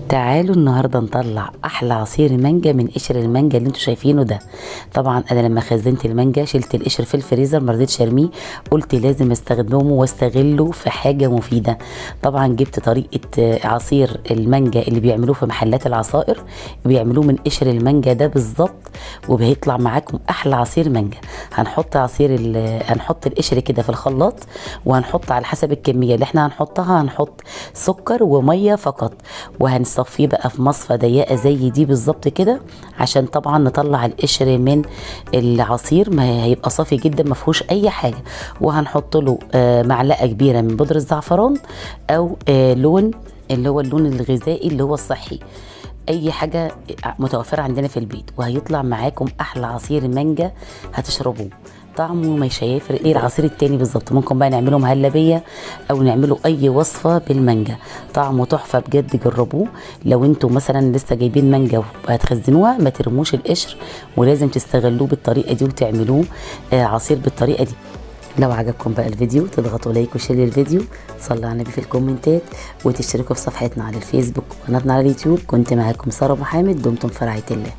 تعالوا النهارده نطلع احلى عصير مانجا من قشر المانجا اللي انتوا شايفينه ده. طبعا انا لما خزنت المانجا شلت القشر في الفريزر، ما رضيتش ارميه، قلت لازم استخدمه واستغله في حاجه مفيده. طبعا جبت طريقه عصير المانجا اللي بيعملوه في محلات العصائر، بيعملوه من قشر المانجا ده بالظبط، وبيطلع معاكم احلى عصير مانجا. هنحط القشر كده في الخلاط، وهنحط على حسب الكميه اللي احنا هنحطها، هنحط سكر وميه فقط، وهنصفيه بقى في مصفى ضيقه زي دي بالظبط كده، عشان طبعا نطلع القشر من العصير ما هيبقى صافي جدا ما فيهوش اي حاجه. وهنحط له معلقه كبيره من بودره الزعفران، او لون اللي هو اللون الغذائي اللي هو الصحي، اي حاجه متوفره عندنا في البيت، وهيطلع معاكم احلى عصير مانجا هتشربوه. طعمه مش هيفرق ايه العصير التاني بالظبط. ممكن بقى نعمله مهلبيه او نعمله اي وصفه بالمانجا، طعمه تحفه بجد، جربوه. لو انتوا مثلا لسه جايبين مانجا وهتخزنوها ما ترموش القشر، ولازم تستغلوه بالطريقه دي وتعملوه عصير بالطريقه دي. لو عجبكم بقى الفيديو تضغطوا لايك وشير للفيديو، صلوا على النبي في الكومنتات، وتشتركوا في صفحتنا على الفيسبوك وقناتنا على اليوتيوب. كنت معاكم سارة محمد، دمتم في رعاية الله.